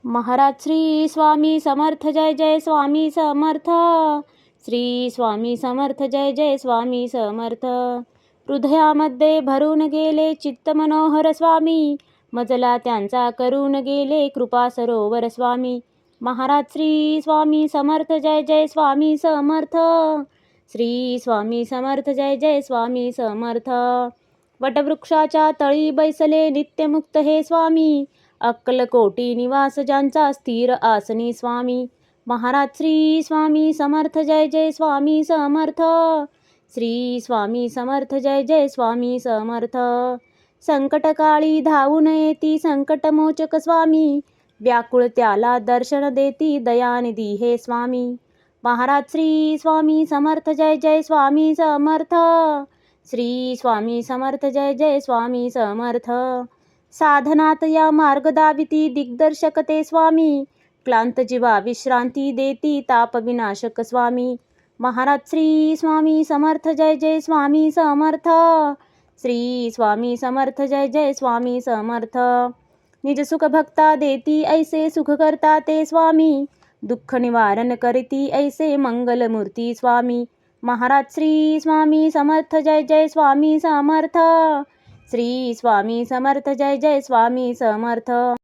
महाराज श्री स्वामी समर्थ, जय जय स्वामी समर्थ. श्री स्वामी समर्थ, जय जय स्वामी समर्थ. हृदयामध्ये भरून गेले चित्त मनोहर स्वामी, मजला त्यांचा करून गेले कृपा सरोवर स्वामी. महाराज श्री स्वामी समर्थ, जय जय स्वामी समर्थ. श्री स्वामी समर्थ, जय जय स्वामी समर्थ. वटवृक्षाच्या तळी बैसले नित्यमुक्त हे स्वामी, अक्कलकोटी निवास ज्यांचा स्थिर आसनी स्वामी. महाराज श्री स्वामी समर्थ, जय जय स्वामी समर्थ. श्री स्वामी समर्थ, जय जय स्वामी समर्थ. संकटकाळी धावून येती संकटमोचक स्वामी, व्याकुळ त्याला दर्शन देती दयानिधी हे स्वामी. महाराज श्री स्वामी समर्थ, जय जय स्वामी समर्थ. श्री स्वामी समर्थ, जय जय स्वामी समर्थ. साधनात या मार्ग दाविती दिग्दर्शक ते स्वामी, क्लांत जीवा विश्रांती देती ताप विनाशक स्वामी. महाराज श्री स्वामी समर्थ, जय जय स्वामी समर्थ. श्री स्वामी समर्थ, जय जय स्वामी समर्थ. निज सुख भक्ता देती ऐसे सुख करता ते स्वामी, दुःख निवारण करती ऐसे मंगलमूर्ती स्वामी. महाराज श्री स्वामी समर्थ, जय जय स्वामी समर्थ. श्री स्वामी समर्थ, जय जय स्वामी समर्थ.